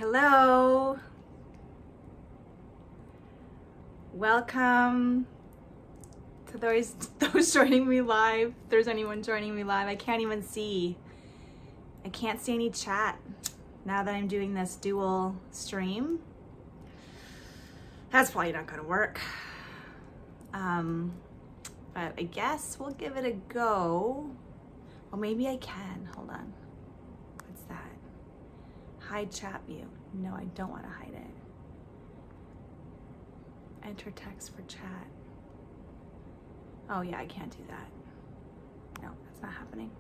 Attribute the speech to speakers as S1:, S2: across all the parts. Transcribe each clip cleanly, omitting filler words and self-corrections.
S1: Hello. Welcome to those joining me live. If there's anyone joining me live, I can't even see. I can't see any chat now that I'm doing this dual stream. That's probably not gonna work. But I guess we'll give it a go. Well, maybe I can. Hold on. What's that? Hide chat view. No, I don't want to hide it. Enter text for chat. Oh yeah, I can't do that. No, that's not happening.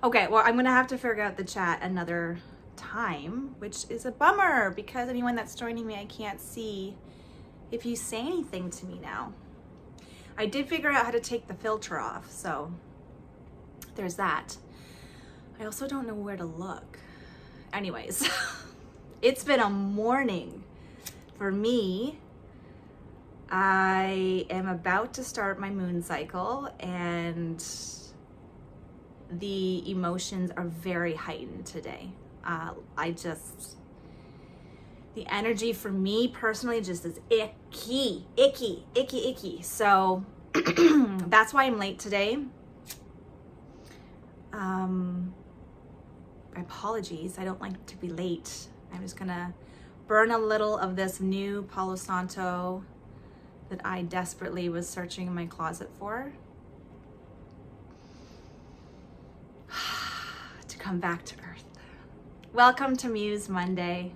S1: Okay, well, I'm gonna have to figure out the chat another time, which is a bummer because anyone that's joining me, I can't see if you say anything to me now. I did figure out how to take the filter off, so there's that. I also don't know where to look. Anyways, it's been a morning for me. I am about to start my moon cycle and the emotions are very heightened today. The energy for me personally just is icky. So that's why I'm late today. Apologies, I don't like to be late. I'm just gonna burn a little of this new Palo Santo that I desperately was searching in my closet for. To come back to earth. Welcome to Muse Monday,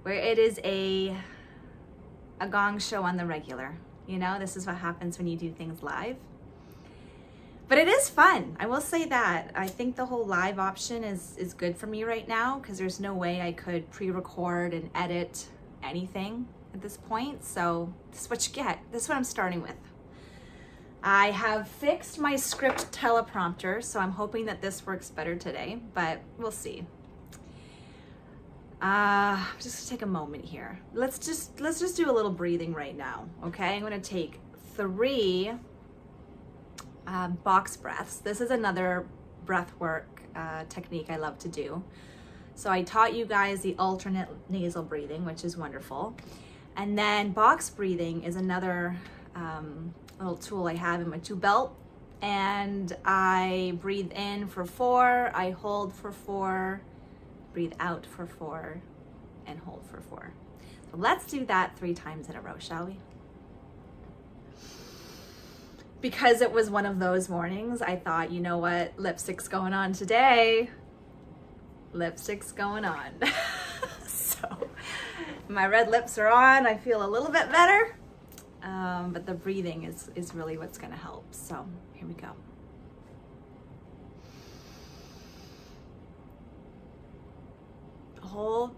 S1: where it is a gong show on the regular. You know, this is what happens when you do things live. But it is fun. I will say that. I think the whole live option is good for me right now because there's no way I could pre-record and edit anything at this point. So this is what you get. This is what I'm starting with. I have fixed my script teleprompter, so I'm hoping that this works better today, but we'll see. Just take a moment here. Let's just do a little breathing right now, okay? I'm gonna take 3 box breaths. This is another breath work technique I love to do. So I taught you guys the alternate nasal breathing, which is wonderful. And then box breathing is another little tool I have in my tool belt. And I breathe in for 4, I hold for 4, breathe out for 4, and hold for 4. So let's do that 3 times in a row, shall we? Because it was one of those mornings, I thought, you know what, lipstick's going on today. Lipstick's going on. So my red lips are on. I feel a little bit better. But the breathing is really what's gonna help. So here we go. Hold.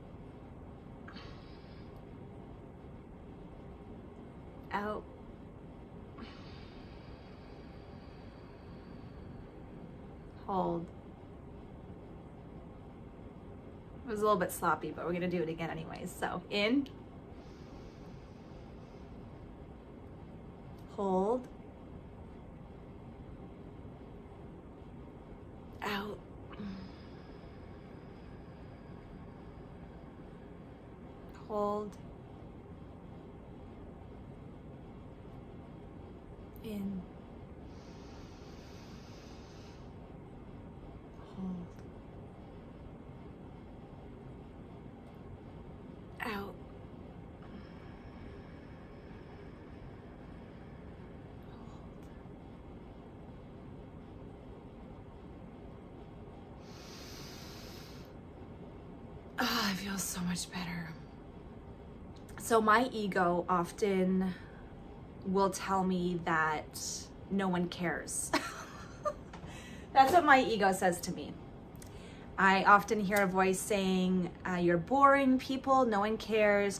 S1: Out. Hold. It was a little bit sloppy, but we're gonna do it again anyways. So in. Hold. Out. Hold. In. Hold. Out. Oh, I feel so much better. So my ego often will tell me that no one cares. That's what my ego says to me. I often hear a voice saying, you're boring people, no one cares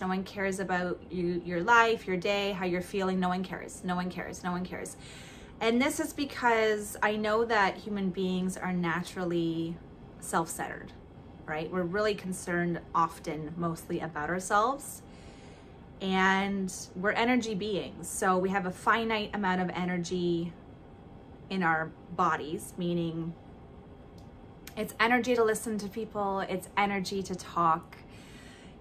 S1: about you, your life, your day, how you're feeling, no one cares. And this is because I know that human beings are naturally self-centered, right? We're really concerned often, mostly about ourselves. And we're energy beings. So we have a finite amount of energy in our bodies, meaning it's energy to listen to people, it's energy to talk.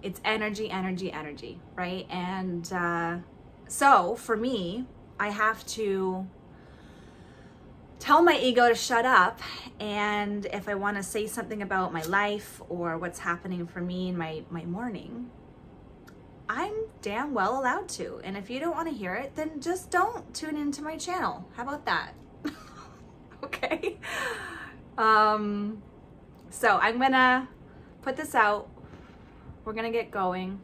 S1: It's energy, energy, energy, right? And so for me, I have to tell my ego to shut up. And if I want to say something about my life or what's happening for me in my morning, I'm damn well allowed to. And if you don't want to hear it, then just don't tune into my channel. How about that? Okay. So I'm gonna put this out. We're gonna get going.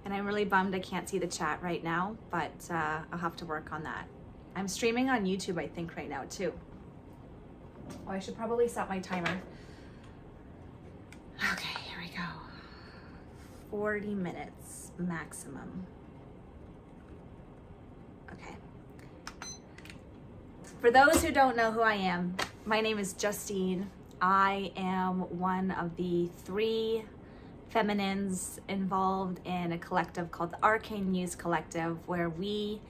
S1: And I'm really bummed I can't see the chat right now, but I'll have to work on that. I'm streaming on YouTube, I think, right now too. Oh, I should probably set my timer. Okay, here we go. 40 minutes maximum. Okay. For those who don't know who I am, my name is Justine. I am one of the 3 feminines involved in a collective called the Arcane Muse Collective, where we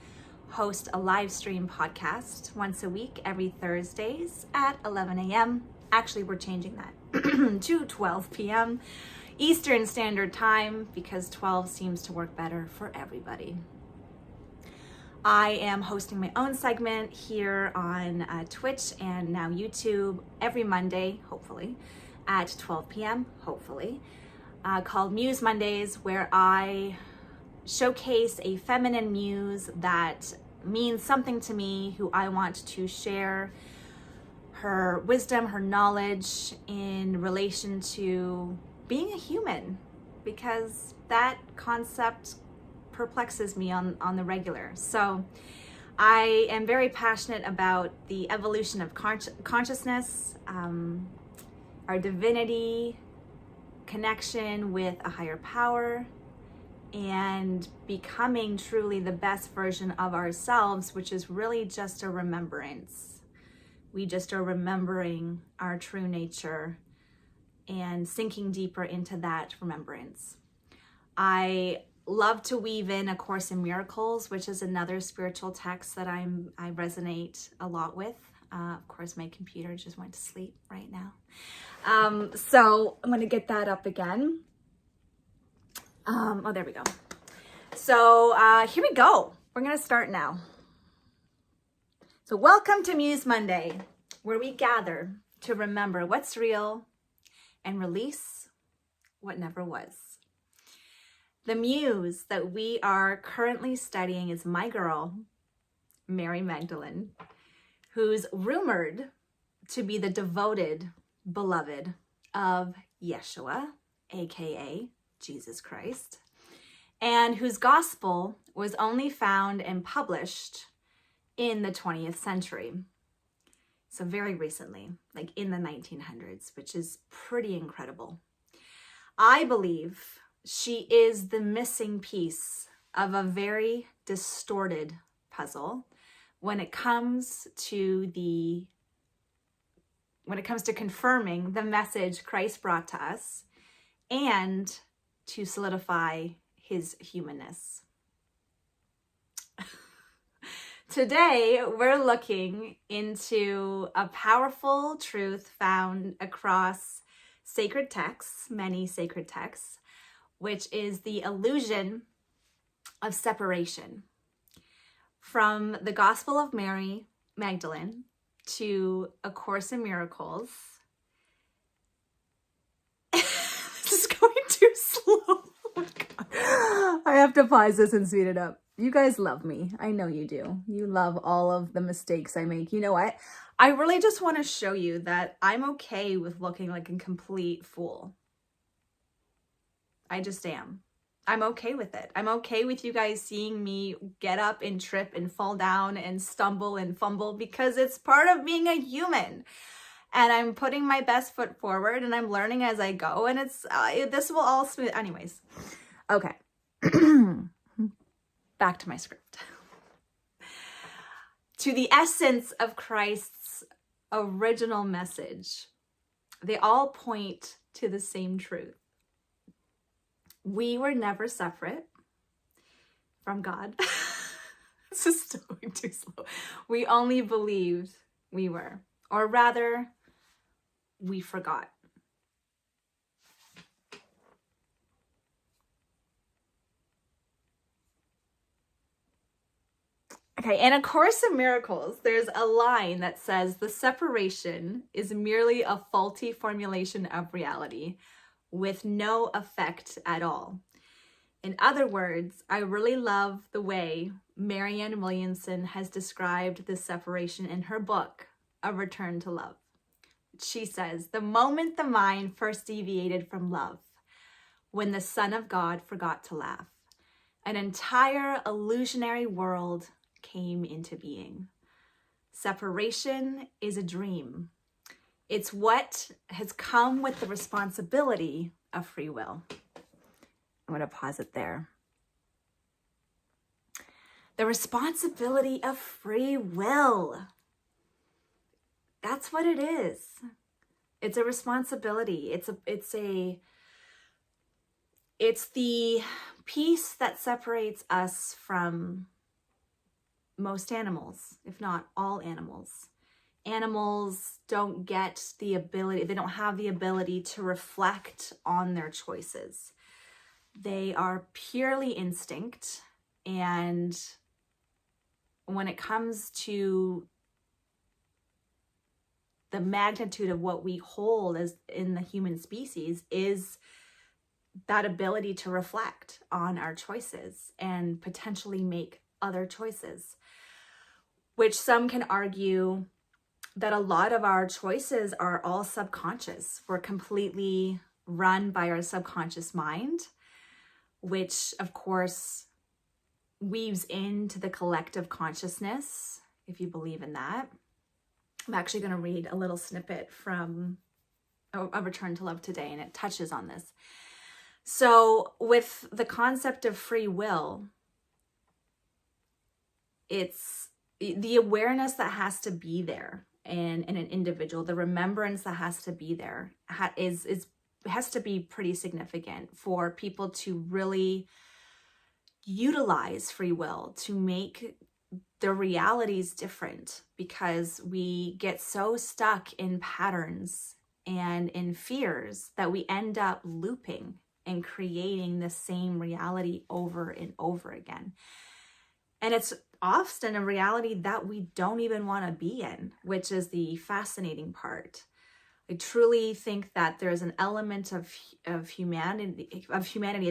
S1: host a live stream podcast once a week, every Thursdays at 11 a.m. Actually, we're changing that to 12 p.m. Eastern Standard Time because 12 seems to work better for everybody. I am hosting my own segment here on Twitch and now YouTube every Monday, hopefully, at 12 p.m., hopefully, called Muse Mondays, where I showcase a feminine muse that means something to me, who I want to share her wisdom, her knowledge in relation to being a human, because that concept perplexes me on the regular. So I am very passionate about the evolution of consciousness, our divinity, connection with a higher power, and becoming truly the best version of ourselves, which is really just a remembrance. We just are remembering our true nature and sinking deeper into that remembrance. I love to weave in A Course in Miracles, which is another spiritual text that I resonate a lot with. Of course, my computer just went to sleep right now. So I'm going to get that up again. Oh, there we go. So here we go. We're going to start now. So welcome to Muse Monday, where we gather to remember what's real and release what never was. The muse that we are currently studying is my girl, Mary Magdalene, who's rumored to be the devoted beloved of Yeshua, aka Jesus Christ, and whose gospel was only found and published in the 20th century. So very recently, like in the 1900s, which is pretty incredible. I believe she is the missing piece of a very distorted puzzle when it comes to confirming the message Christ brought to us and to solidify his humanness. Today, we're looking into a powerful truth found across sacred texts, many sacred texts, which is the illusion of separation. From the Gospel of Mary Magdalene to A Course in Miracles. This is going too slow. Oh my God. I have to pause this and speed it up. You guys love me. I know you do. You love all of the mistakes I make. You know what? I really just want to show you that I'm okay with looking like a complete fool. I just am. I'm okay with it. I'm okay with you guys seeing me get up and trip and fall down and stumble and fumble, because it's part of being a human. And I'm putting my best foot forward and I'm learning as I go, and it's this will all smooth. Anyways, okay. Back to my script. To the essence of Christ's original message, they all point to the same truth. We were never separate from God. This is still going too slow. We only believed we were, or rather, we forgot. Okay, in A Course in Miracles, there's a line that says, the separation is merely a faulty formulation of reality with no effect at all. In other words, I really love the way Marianne Williamson has described this separation in her book, A Return to Love. She says, the moment the mind first deviated from love, when the Son of God forgot to laugh, an entire illusionary world came into being. Separation is a dream. It's what has come with the responsibility of free will. I'm going to pause it there. The responsibility of free will. That's what it is. It's a responsibility. It's the piece that separates us from most animals, if not all animals. Animals don't get the ability, they don't have the ability to reflect on their choices. They are purely instinct, and when it comes to the magnitude of what we hold as in the human species is that ability to reflect on our choices and potentially make other choices, which some can argue that a lot of our choices are all subconscious. We're completely run by our subconscious mind, which of course weaves into the collective consciousness, if you believe in that. I'm actually going to read a little snippet from A Return to Love today, and it touches on this. So with the concept of free will, it's the awareness that has to be there in an individual, the remembrance that has to be there has to be pretty significant for people to really utilize free will to make their realities different, because we get so stuck in patterns and in fears that we end up looping and creating the same reality over and over again. And it's often a reality that we don't even want to be in, which is the fascinating part. I truly think that there's an element of humanity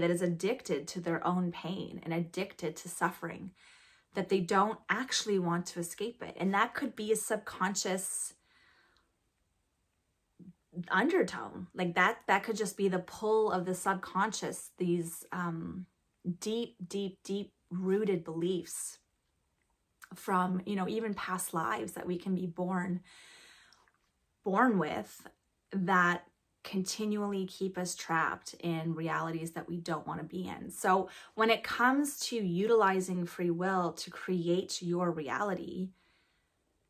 S1: that is addicted to their own pain and addicted to suffering, that they don't actually want to escape it. And that could be a subconscious undertone. Like that could just be the pull of the subconscious, these deep rooted beliefs from, even past lives that we can be born with, that continually keep us trapped in realities that we don't want to be in. So when it comes to utilizing free will to create your reality,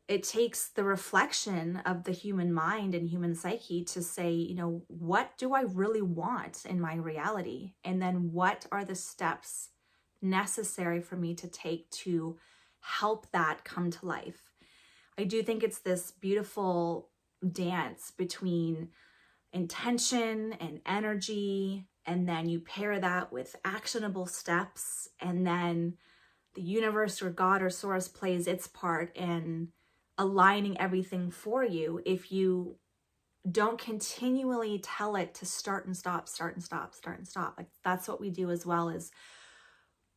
S1: it takes the reflection of the human mind and human psyche to say, what do I really want in my reality? And then what are the steps necessary for me to take to help that come to life? I do think it's this beautiful dance between intention and energy, and then you pair that with actionable steps, and then the universe or God or source plays its part in aligning everything for you. If you don't continually tell it to start and stop, like that's what we do as well. Is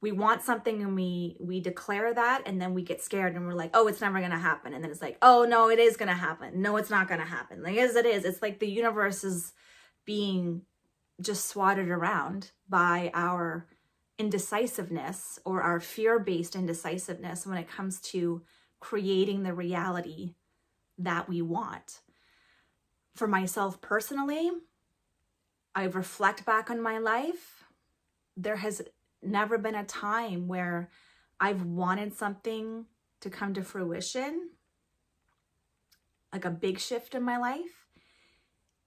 S1: we want something and we declare that, and then we get scared and we're like, oh, it's never going to happen. And then it's like, oh no, it is going to happen. No, it's not going to happen. Like, as it is, it's like the universe is being just swatted around by our indecisiveness or our fear-based indecisiveness when it comes to creating the reality that we want. For myself personally, I reflect back on my life. There has never been a time where I've wanted something to come to fruition, like a big shift in my life,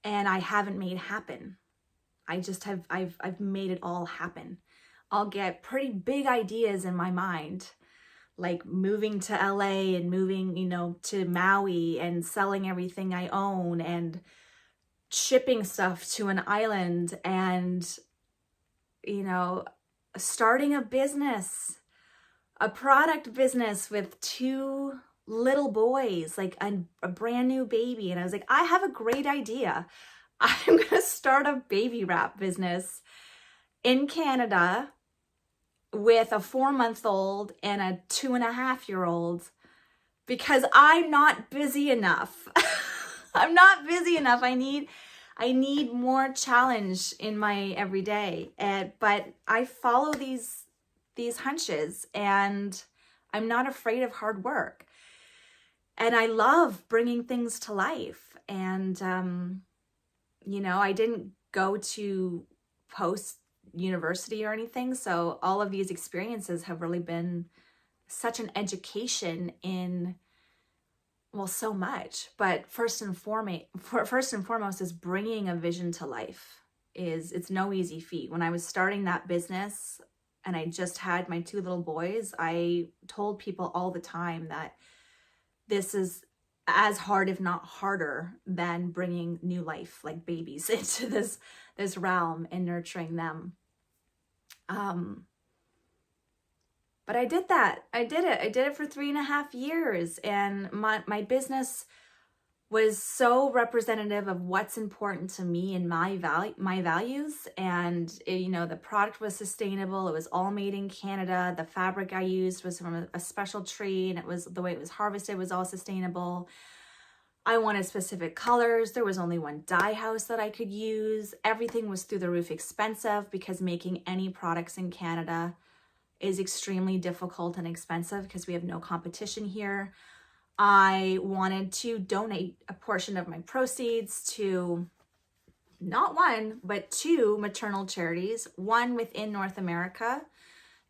S1: and I haven't made it happen. I've made it all happen. I'll get pretty big ideas in my mind, like moving to LA and moving, to Maui and selling everything I own and shipping stuff to an island and, starting a business, a product business with 2 little boys, like a brand new baby. And I was like, I have a great idea. I'm going to start a baby wrap business in Canada with a 4-month-old and a 2.5-year-old because I'm not busy enough. I'm not busy enough. I need more challenge in my everyday. But I follow these hunches, and I'm not afraid of hard work. And I love bringing things to life. And, I didn't go to post university or anything. So all of these experiences have really been such an education in, well, so much. But first and foremost is bringing a vision to life. It's no easy feat. When I was starting that business and I just had my 2 little boys, I told people all the time that this is as hard, if not harder, than bringing new life, like babies, into this realm and nurturing them. But I did that. I did it. I did it for 3.5 years, and my business was so representative of what's important to me and my values. And the product was sustainable. It was all made in Canada. The fabric I used was from a special tree, and it was the way it was harvested was all sustainable. I wanted specific colors. There was only one dye house that I could use. Everything was through the roof expensive because making any products in Canada is extremely difficult and expensive because we have no competition here. I wanted to donate a portion of my proceeds to not 1, but 2 maternal charities, one within North America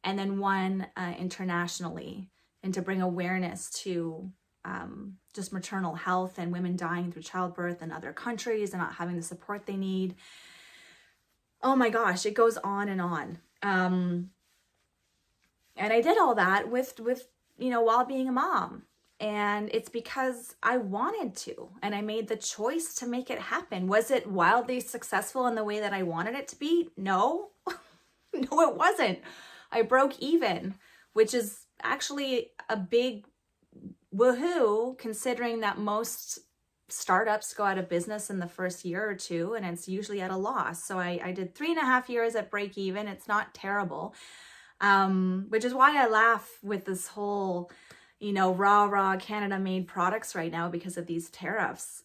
S1: and then one internationally, and to bring awareness to just maternal health and women dying through childbirth in other countries and not having the support they need. Oh my gosh, it goes on and on. And I did all that with while being a mom. And it's because I wanted to, and I made the choice to make it happen. Was it wildly successful in the way that I wanted it to be? No, no, it wasn't. I broke even, which is actually a big woohoo, considering that most startups go out of business in the first year or 2, and it's usually at a loss. So I did 3.5 years at break even. It's not terrible, which is why I laugh with this whole raw Canada made products right now because of these tariffs.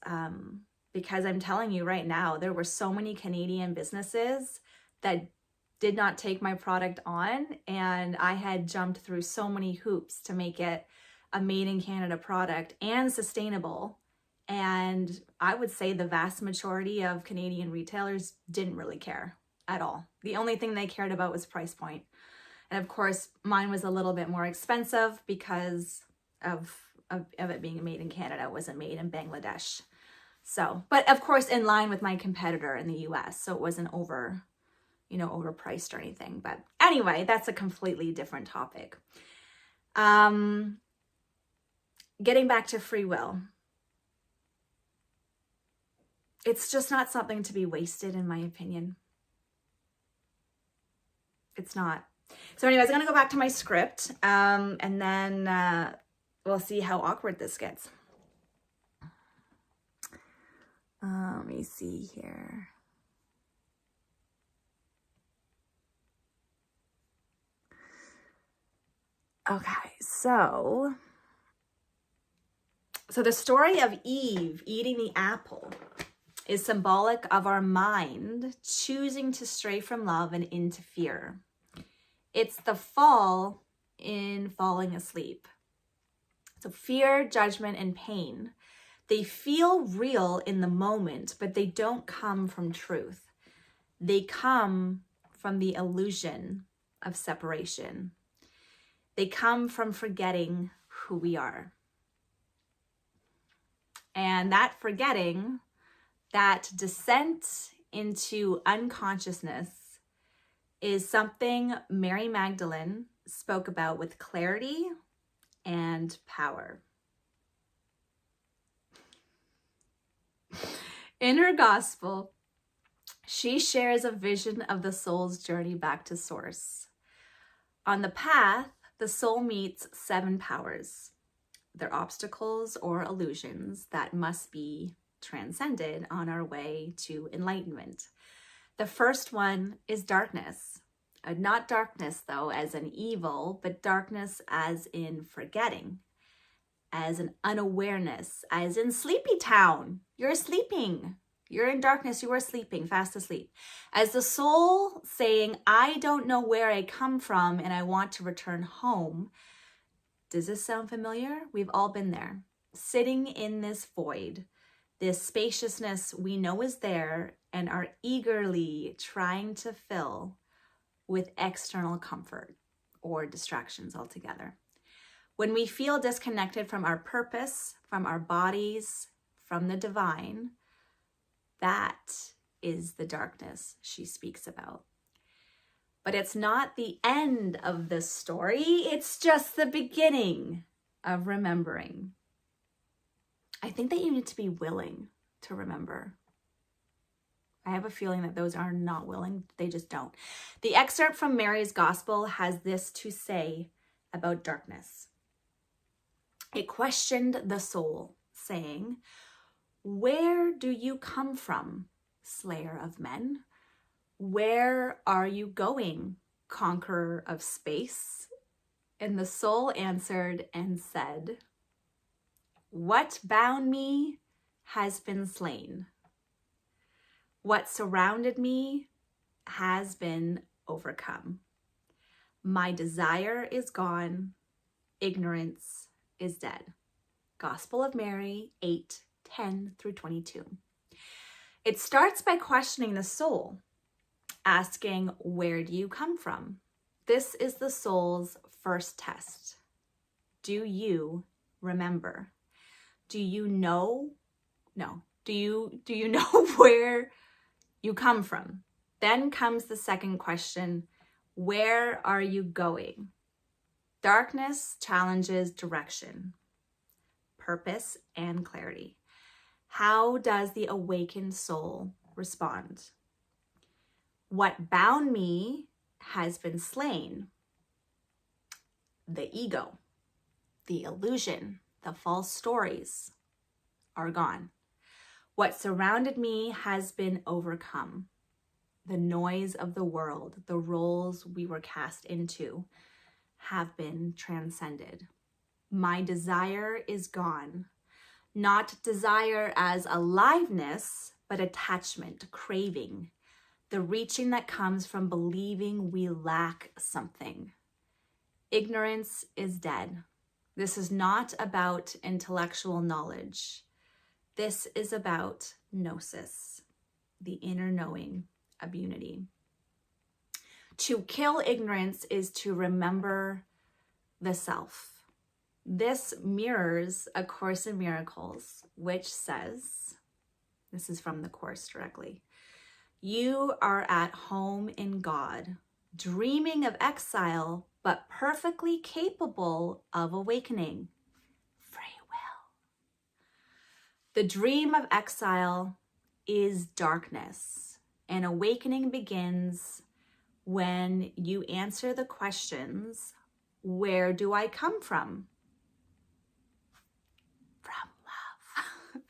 S1: Because I'm telling you right now, there were so many Canadian businesses that did not take my product on, and I had jumped through so many hoops to make it a made in Canada product and sustainable. And I would say the vast majority of Canadian retailers didn't really care at all. The only thing they cared about was price point. And of course, mine was a little bit more expensive because of it being made in Canada. It wasn't made in Bangladesh. So, but of course, in line with my competitor in the US. So it wasn't overpriced or anything. But anyway, that's a completely different topic. Getting back to free will. It's just not something to be wasted, in my opinion. It's not. So anyways, I'm going to go back to my script, and then we'll see how awkward this gets. Let me see here. Okay, so the story of Eve eating the apple is symbolic of our mind choosing to stray from love and into fear. It's the fall in falling asleep. So fear, judgment, and pain, they feel real in the moment, but they don't come from truth. They come from the illusion of separation. They come from forgetting who we are. And that forgetting, that descent into unconsciousness, is something Mary Magdalene spoke about with clarity and power. In her gospel, she shares a vision of the soul's journey back to source. On the path, The soul meets 7 powers. They're obstacles or illusions that must be transcended on our way to enlightenment. The first one is darkness. Not darkness, though, as in evil, but darkness as in forgetting, as an unawareness, as in sleepy town. You're sleeping. You're in darkness. You are sleeping, fast asleep. As the soul saying, I don't know where I come from and I want to return home. Does this sound familiar? We've all been there, sitting in this void, this spaciousness we know is there and are eagerly trying to fill with external comfort or distractions altogether. When we feel disconnected from our purpose, from our bodies, from the divine, that is the darkness she speaks about. But it's not the end of the story. It's just the beginning of remembering. I think that you need to be willing to remember. I have a feeling that those are not willing. They just don't. The excerpt from Mary's Gospel has this to say about darkness. It questioned the soul, saying, where do you come from, slayer of men? Where are you going, conqueror of space? And the soul answered and said, what bound me has been slain. What surrounded me has been overcome. My desire is gone. Ignorance is dead. Gospel of Mary 8:10 through 22. It starts by questioning the soul, asking, where do you come from? This is the soul's first test. Do you remember? Do you know? No. Do you know where you come from? Then comes the second question, where are you going? Darkness challenges direction, purpose, and clarity. How does the awakened soul respond? What bound me has been slain. The ego, the illusion, the false stories are gone. What surrounded me has been overcome. The noise of the world, the roles we were cast into, have been transcended. My desire is gone. Not desire as aliveness, but attachment, craving, the reaching that comes from believing we lack something. Ignorance is dead. This is not about intellectual knowledge. This is about gnosis, the inner knowing of unity. To kill ignorance is to remember the self. This mirrors A Course in Miracles, which says, this is from the Course directly, you are at home in God, dreaming of exile, but perfectly capable of awakening. Free will. The dream of exile is darkness, and awakening begins when you answer the questions, where do I come from? From love.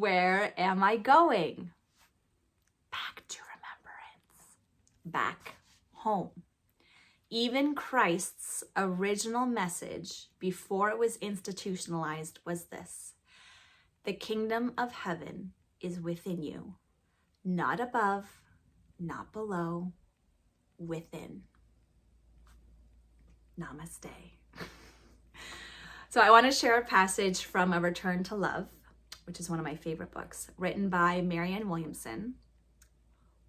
S1: Where am I going? Back to remembrance. Back home. Even Christ's original message before it was institutionalized was this: the kingdom of heaven is within you, not above, not below, within. Namaste. So I want to share a passage from A Return to Love, which is one of my favorite books, written by Marianne Williamson,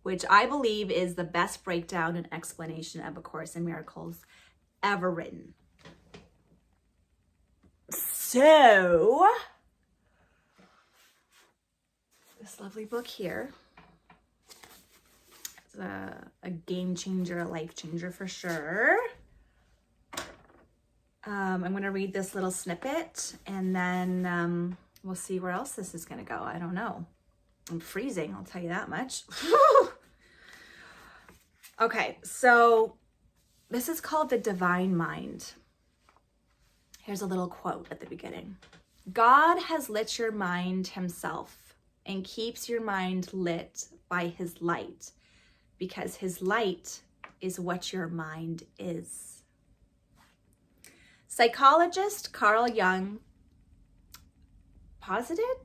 S1: which I believe is the best breakdown and explanation of A Course in Miracles ever written. So, this lovely book here is a game changer, a life changer for sure. I'm going to read this little snippet and then we'll see where else this is going to go. I don't know. I'm freezing, I'll tell you that much. Okay, so this is called the divine mind. Here's a little quote at the beginning. God has lit your mind himself and keeps your mind lit by his light, because his light is what your mind is. Psychologist Carl Jung posited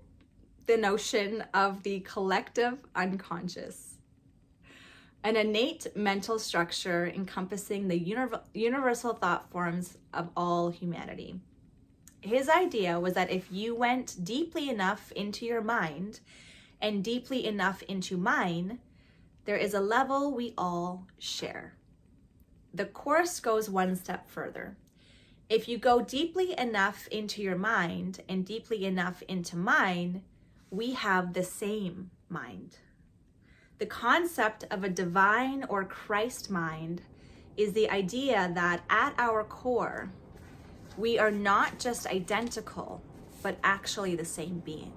S1: the notion of the collective unconscious, an innate mental structure encompassing the universal thought forms of all humanity. His idea was that if you went deeply enough into your mind and deeply enough into mine, there is a level we all share. The course goes one step further. If you go deeply enough into your mind and deeply enough into mine, we have the same mind. The concept of a divine or Christ mind is the idea that at our core, we are not just identical, but actually the same being.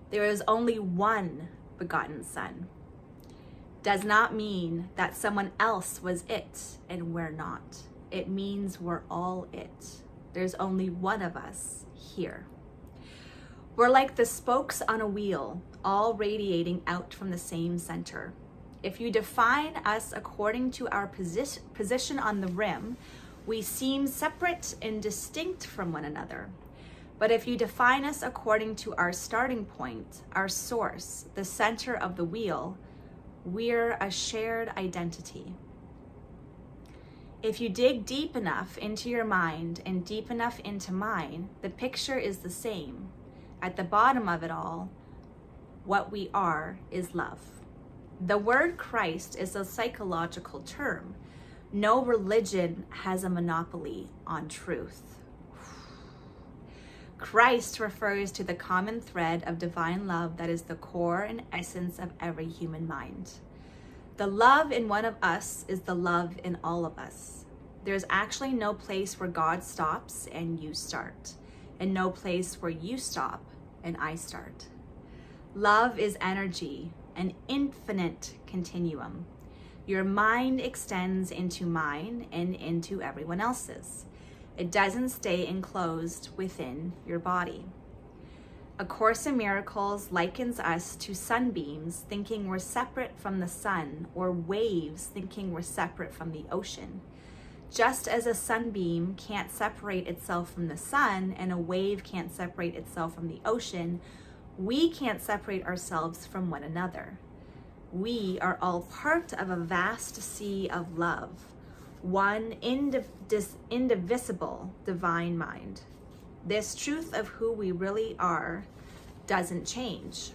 S1: There is only one begotten Son. Does not mean that someone else was it and we're not. It means we're all it. There's only one of us here. We're like the spokes on a wheel, all radiating out from the same center. If you define us according to our position on the rim, we seem separate and distinct from one another. But if you define us according to our starting point, our source, the center of the wheel, we're a shared identity. If you dig deep enough into your mind and deep enough into mine, the picture is the same. At the bottom of it all, what we are is love. The word Christ is a psychological term. No religion has a monopoly on truth. Christ refers to the common thread of divine love that is the core and essence of every human mind. The love in one of us is the love in all of us. There's actually no place where God stops and you start, and no place where you stop and I start. Love is energy, an infinite continuum. Your mind extends into mine and into everyone else's. It doesn't stay enclosed within your body. A Course in Miracles likens us to sunbeams thinking we're separate from the sun, or waves thinking we're separate from the ocean. Just as a sunbeam can't separate itself from the sun and a wave can't separate itself from the ocean, we can't separate ourselves from one another. We are all part of a vast sea of love, one indivisible divine mind. This truth of who we really are doesn't change.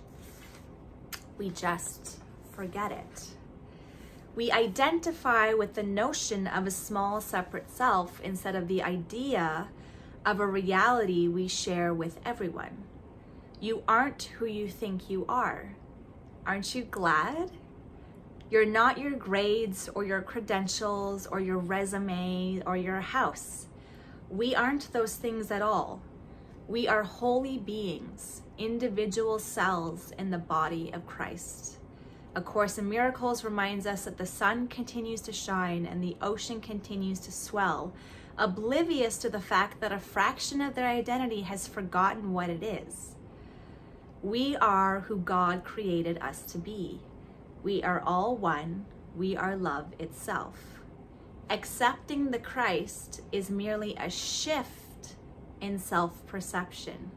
S1: We just forget it. We identify with the notion of a small separate self instead of the idea of a reality we share with everyone. You aren't who you think you are. Aren't you glad? You're not your grades or your credentials or your resume or your house. We aren't those things at all. We are holy beings, individual cells in the body of Christ. A Course in Miracles reminds us that the sun continues to shine and the ocean continues to swell, oblivious to the fact that a fraction of their identity has forgotten what it is. We are who God created us to be. We are all one. We are love itself. Accepting the Christ is merely a shift in self-perception.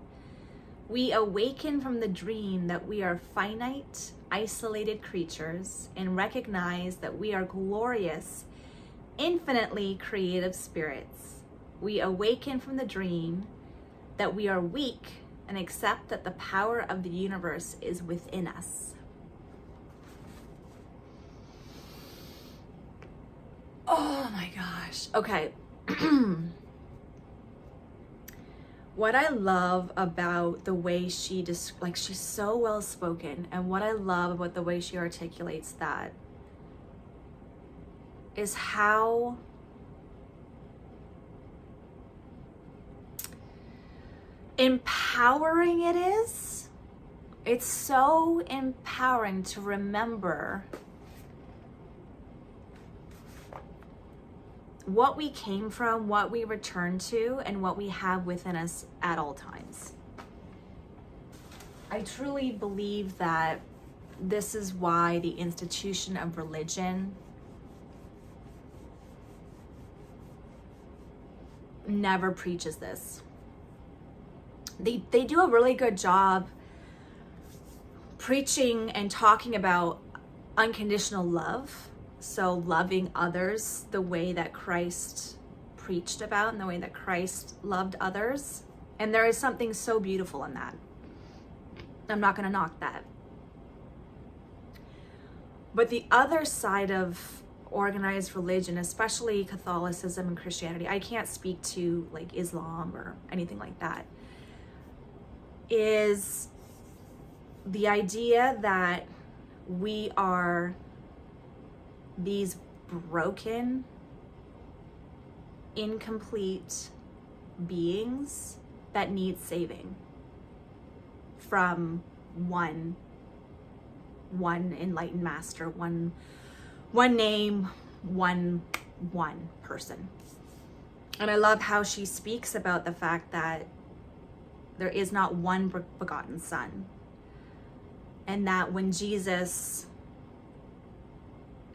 S1: We awaken from the dream that we are finite, isolated creatures and recognize that we are glorious, infinitely creative spirits. We awaken from the dream that we are weak and accept that the power of the universe is within us. Oh my gosh. Okay. What I love about the way she she's so well spoken, and what I love about the way she articulates that is how empowering it is. It's so empowering to remember what we came from, what we return to, and what we have within us at all times. I truly believe that this is why the institution of religion never preaches this. They do a really good job preaching and talking about unconditional love. So loving others the way that Christ preached about and the way that Christ loved others. And there is something so beautiful in that. I'm not going to knock that. But the other side of organized religion, especially Catholicism and Christianity, I can't speak to like Islam or anything like that, is the idea that we are these broken, incomplete beings that need saving from one enlightened master, one name, one person. And I love how she speaks about the fact that there is not one begotten son, and that when Jesus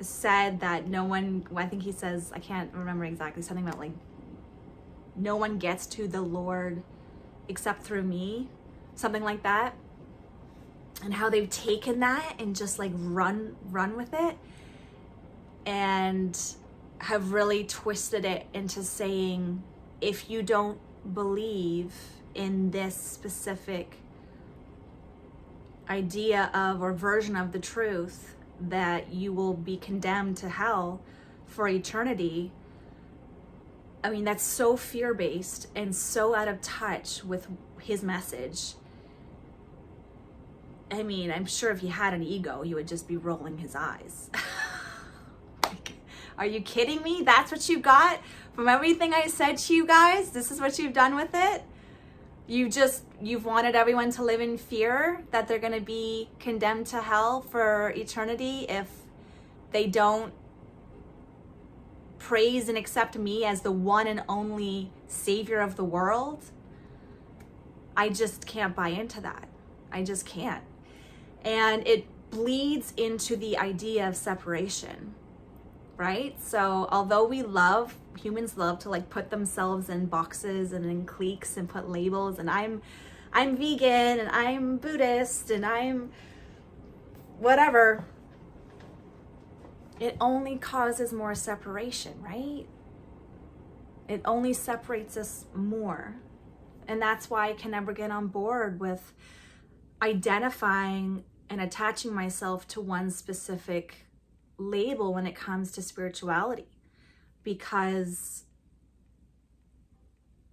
S1: said that no one, I think he says, I can't remember exactly, something about like no one gets to the Lord except through me, something like that, and how they've taken that and just like run with it and have really twisted it into saying, if you don't believe in this specific idea of or version of the truth, that you will be condemned to hell for eternity. I mean, that's so fear-based and so out of touch with his message. I mean, I'm sure if he had an ego, he would just be rolling his eyes. Like, are you kidding me? That's what you got from everything I said to you guys? This is what you've done with it? You've wanted everyone to live in fear that they're going to be condemned to hell for eternity if they don't praise and accept me as the one and only Savior of the world. I just can't buy into that. I just can't. And it bleeds into the idea of separation, right? So although humans love to like put themselves in boxes and in cliques and put labels, and I'm vegan and I'm Buddhist and I'm whatever, it only causes more separation, right? It only separates us more. And that's why I can never get on board with identifying and attaching myself to one specific label when it comes to spirituality, because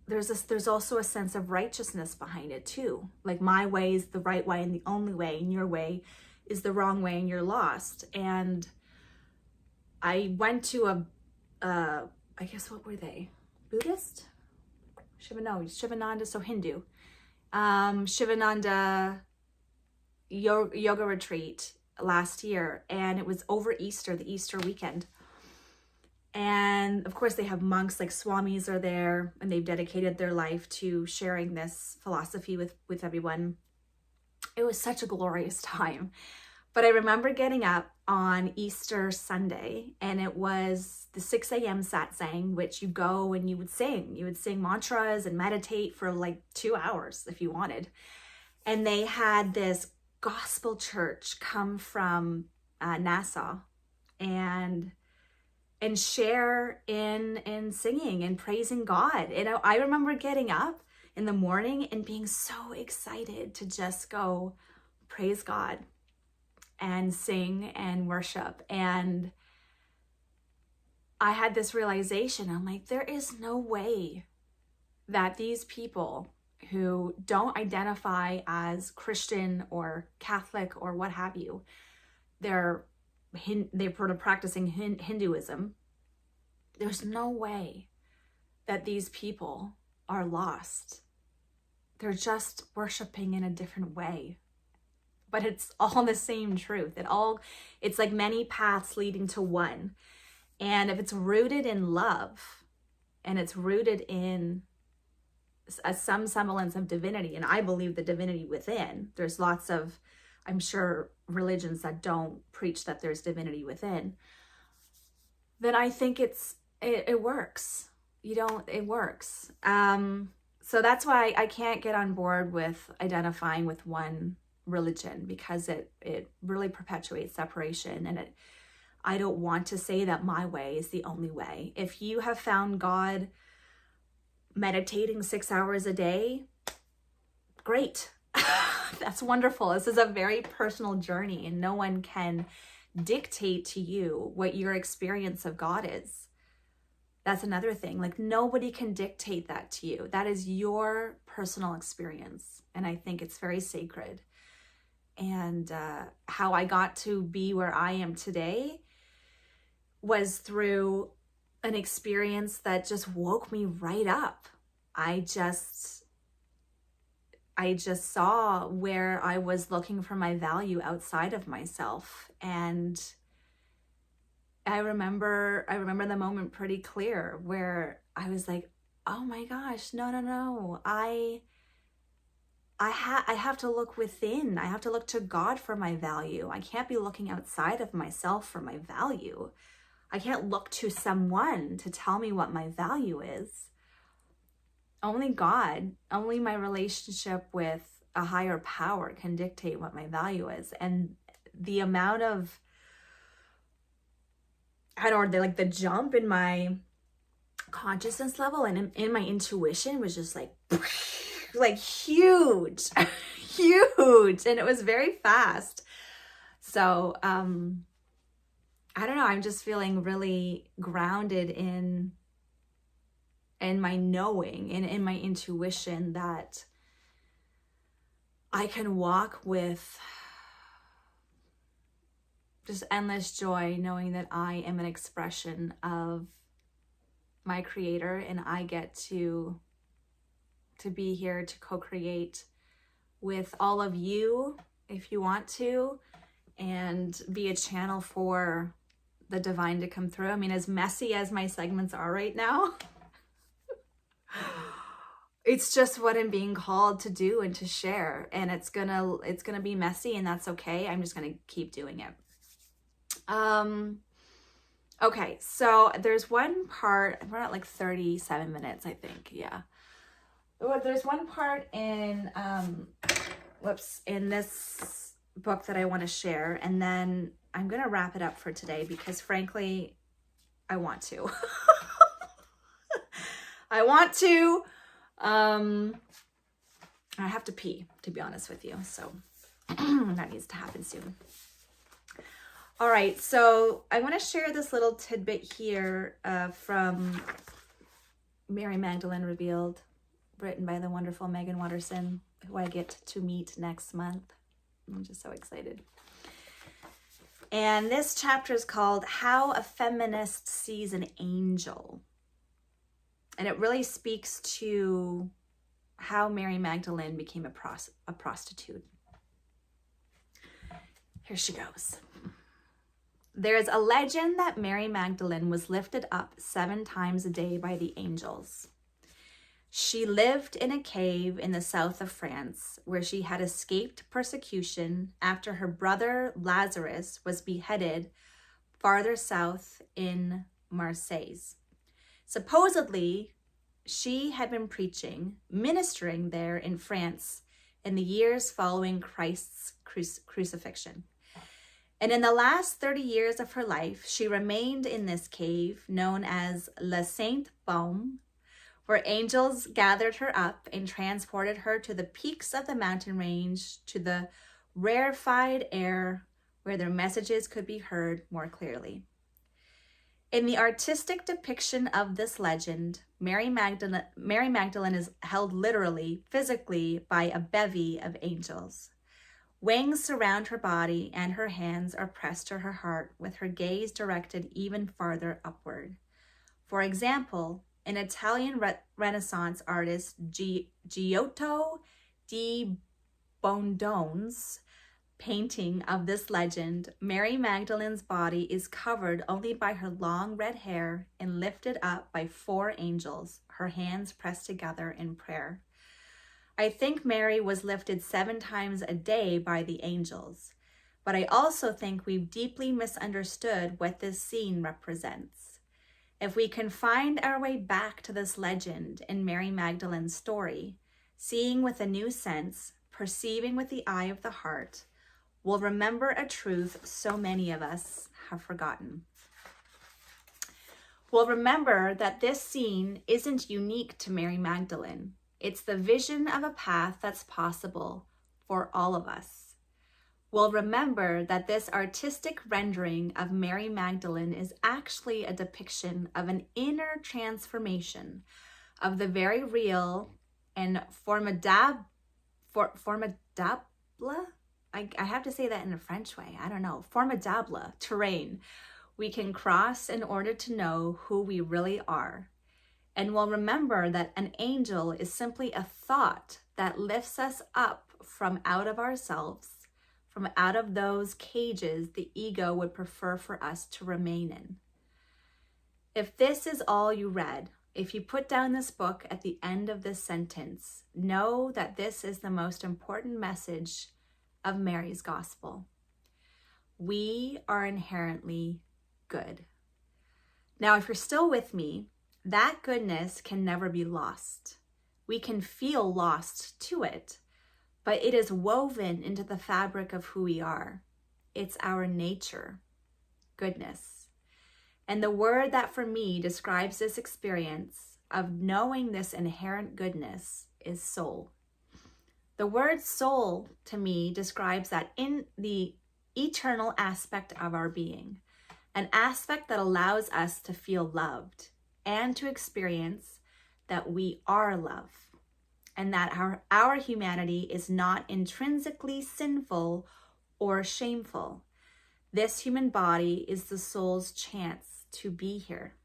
S1: there's also a sense of righteousness behind it too. Like, my way is the right way and the only way, and your way is the wrong way and you're lost. And I went to I guess, what were they? Buddhist? Shivananda, so Hindu. Shivananda yoga retreat last year, and it was over Easter, the Easter weekend. And of course they have monks, like swamis are there, and they've dedicated their life to sharing this philosophy with everyone. It was such a glorious time. But I remember getting up on Easter Sunday, and it was the 6 a.m. satsang, which you go and you would sing mantras and meditate for like 2 hours if you wanted. And they had this gospel church come from Nassau and share in singing and praising God. And I remember getting up in the morning and being so excited to just go praise God and sing and worship. And I had this realization. I'm like, there is no way that these people who don't identify as Christian or Catholic or what have you, they're practicing Hinduism. There's no way that these people are lost. They're just worshiping in a different way. But it's all the same truth. It's like many paths leading to one. And if it's rooted in love and it's rooted in some semblance of divinity, and I believe the divinity within, there's lots of, I'm sure, religions that don't preach that there's divinity within, then I think it works. It works. So that's why I can't get on board with identifying with one religion, because it really perpetuates separation, and I don't want to say that my way is the only way. If you have found God meditating 6 hours a day, great. That's wonderful. This is a very personal journey, and no one can dictate to you what your experience of God is. That's another thing. Like, nobody can dictate that to you. That is your personal experience. And I think it's very sacred. And how I got to be where I am today was through an experience that just woke me right up. I just saw where I was looking for my value outside of myself. And I remember the moment pretty clear where I was like, oh my gosh, no. I have to look within. I have to look to God for my value. I can't be looking outside of myself for my value. I can't look to someone to tell me what my value is. Only God, only my relationship with a higher power can dictate what my value is. And the amount of, I don't know, the jump in my consciousness level and in my intuition was just like huge, huge. And it was very fast. So, I don't know, I'm just feeling really grounded in my knowing and in my intuition that I can walk with just endless joy, knowing that I am an expression of my creator, and I get to be here to co-create with all of you if you want to, and be a channel for the divine to come through. I mean, as messy as my segments are right now, it's just what I'm being called to do and to share, and it's gonna be messy, and that's okay. I'm just gonna keep doing it. Okay, so there's one part, we're at like 37 minutes, I think. Yeah. There's one part in, in this book that I want to share, and then I'm going to wrap it up for today because frankly, I want to. I want to. I have to pee, to be honest with you. So that needs to happen soon. All right, so I want to share this little tidbit here from Mary Magdalene Revealed, written by the wonderful Megan Watterson, who I get to meet next month. I'm just so excited. And this chapter is called How a Feminist Sees an Angel. And it really speaks to how Mary Magdalene became a prostitute. Here she goes. There's a legend that Mary Magdalene was lifted up 7 times a day by the angels. She lived in a cave in the south of France where she had escaped persecution after her brother Lazarus was beheaded farther south in Marseille. Supposedly, she had been ministering there in France in the years following Christ's crucifixion. And in the last 30 years of her life, she remained in this cave known as La Sainte Baume, where angels gathered her up and transported her to the peaks of the mountain range, to the rarefied air where their messages could be heard more clearly. In the artistic depiction of this legend, Mary Magdalene is held literally, physically, by a bevy of angels. Wings surround her body and her hands are pressed to her heart with her gaze directed even farther upward. For example, an Italian Renaissance artist, Giotto di Bondone, painting of this legend, Mary Magdalene's body is covered only by her long red hair and lifted up by 4 angels, her hands pressed together in prayer. I think Mary was lifted 7 times a day by the angels, but I also think we've deeply misunderstood what this scene represents. If we can find our way back to this legend in Mary Magdalene's story, seeing with a new sense, perceiving with the eye of the heart, we'll remember a truth so many of us have forgotten. We'll remember that this scene isn't unique to Mary Magdalene. It's the vision of a path that's possible for all of us. We'll remember that this artistic rendering of Mary Magdalene is actually a depiction of an inner transformation of the very real and formidable, I have to say that in a French way, I don't know, formidable terrain we can cross in order to know who we really are. And we'll remember that an angel is simply a thought that lifts us up from out of ourselves, from out of those cages the ego would prefer for us to remain in. If this is all you read, if you put down this book at the end of this sentence, know that this is the most important message of Mary's gospel. We are inherently good. Now, if you're still with me, that goodness can never be lost. We can feel lost to it, but it is woven into the fabric of who we are. It's our nature, goodness. And the word that for me describes this experience of knowing this inherent goodness is soul. The word soul to me describes that in the eternal aspect of our being, an aspect that allows us to feel loved and to experience that we are love, and that our humanity is not intrinsically sinful or shameful. This human body is the soul's chance to be here.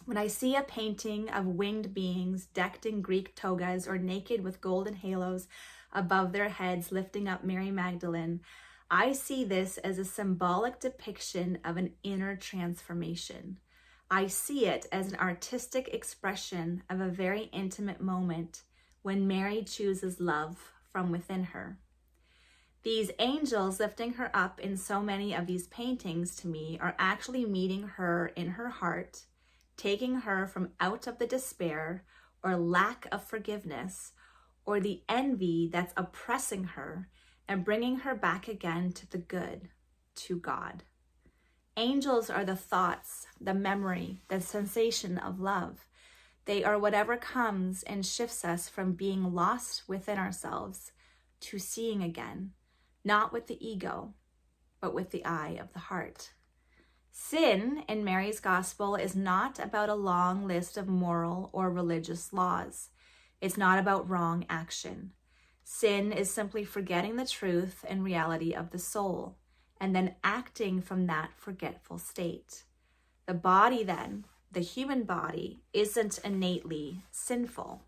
S1: When I see a painting of winged beings decked in Greek togas or naked with golden halos above their heads lifting up Mary Magdalene, I see this as a symbolic depiction of an inner transformation. I see it as an artistic expression of a very intimate moment when Mary chooses love from within her. These angels lifting her up in so many of these paintings to me are actually meeting her in her heart, taking her from out of the despair or lack of forgiveness or the envy that's oppressing her and bringing her back again to the good, to God. Angels are the thoughts, the memory, the sensation of love. They are whatever comes and shifts us from being lost within ourselves to seeing again, not with the ego, but with the eye of the heart. Sin in Mary's gospel is not about a long list of moral or religious laws. It's not about wrong action. Sin is simply forgetting the truth and reality of the soul, and then acting from that forgetful state. The body then, the human body, isn't innately sinful.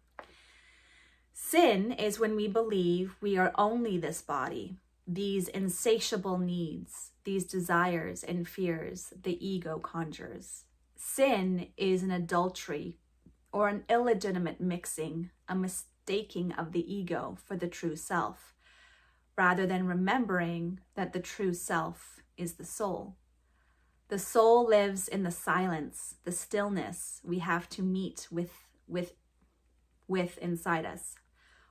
S1: Sin is when we believe we are only this body, these insatiable needs, these desires and fears the ego conjures. Sin is an adultery or an illegitimate mixing, a mistaking of the ego for the true self, rather than remembering that the true self is the soul. The soul lives in the silence, the stillness we have to meet with inside us,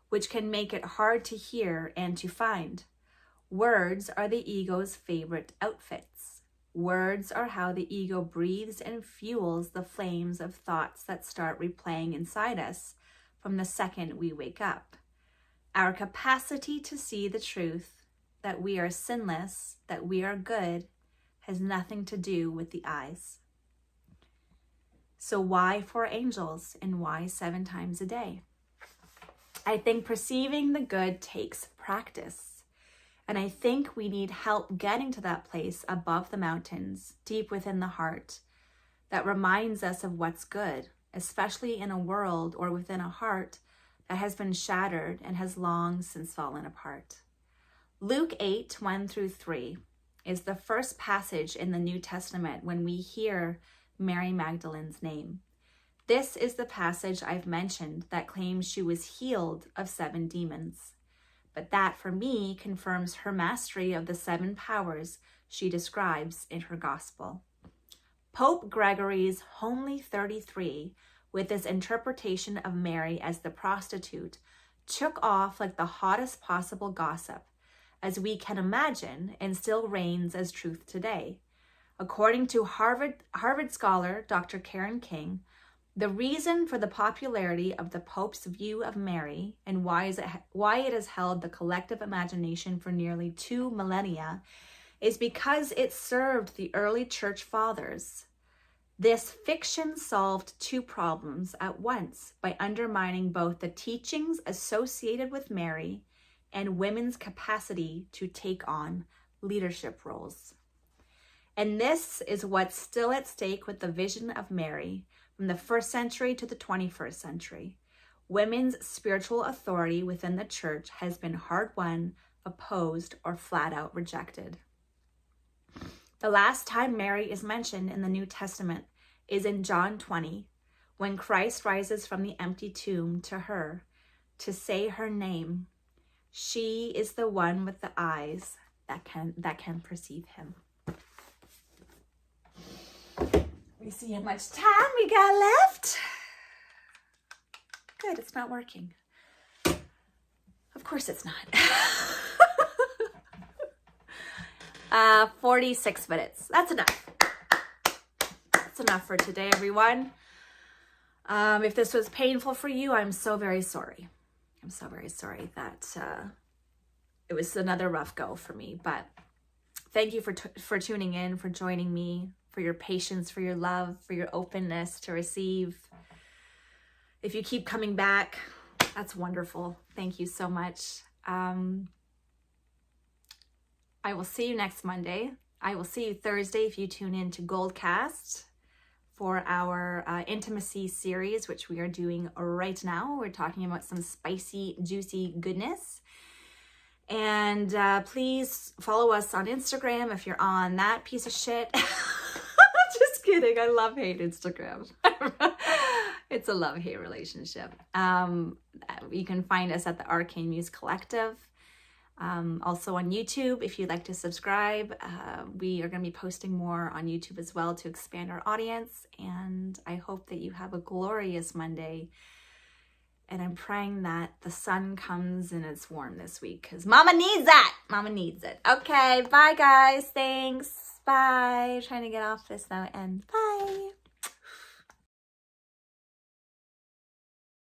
S1: which can make it hard to hear and to find. Words are the ego's favorite outfits. Words are how the ego breathes and fuels the flames of thoughts that start replaying inside us from the second we wake up. Our capacity to see the truth, that we are sinless, that we are good, has nothing to do with the eyes. So why 4 angels and why 7 times a day? I think perceiving the good takes practice. And I think we need help getting to that place above the mountains, deep within the heart, that reminds us of what's good, especially in a world or within a heart that has been shattered and has long since fallen apart. Luke 8, 1 through 3 is the first passage in the New Testament when we hear Mary Magdalene's name. This is the passage I've mentioned that claims she was healed of 7 demons. But that, for me, confirms her mastery of the 7 powers she describes in her gospel. Pope Gregory's homely 33, with his interpretation of Mary as the prostitute, took off like the hottest possible gossip, as we can imagine, and still reigns as truth today. According to Harvard scholar Dr. Karen King, the reason for the popularity of the Pope's view of Mary and why it has held the collective imagination for nearly 2 millennia is because it served the early church fathers. This fiction solved 2 problems at once by undermining both the teachings associated with Mary and women's capacity to take on leadership roles. And this is what's still at stake with the vision of Mary from the 1st century to the 21st century. Women's spiritual authority within the church has been hard-won, opposed, or flat-out rejected. The last time Mary is mentioned in the New Testament is in John 20, when Christ rises from the empty tomb to her to say her name. She is the one with the eyes that can perceive him. We see how much time we got left. Good, it's not working. Of course it's not. 46 minutes. That's enough. That's enough for today, everyone. If this was painful for you, I'm so very sorry. I'm so very sorry that it was another rough go for me. But thank you for tuning in, for joining me, for your patience, for your love, for your openness to receive. If you keep coming back, that's wonderful. Thank you so much. I will see you next Monday. I will see you Thursday if you tune in to Goldcast for our intimacy series, which we are doing right now. We're talking about some spicy, juicy goodness. And please follow us on Instagram if you're on that piece of shit. Just kidding. I love-hate Instagram. It's a love-hate relationship. You can find us at the Arcane Muse Collective. Also on YouTube, if you'd like to subscribe. We are going to be posting more on YouTube as well to expand our audience. And I hope that you have a glorious Monday. And I'm praying that the sun comes and it's warm this week because Mama needs that. Mama needs it. Okay, bye guys. Thanks. Bye. Trying to get off this now and bye.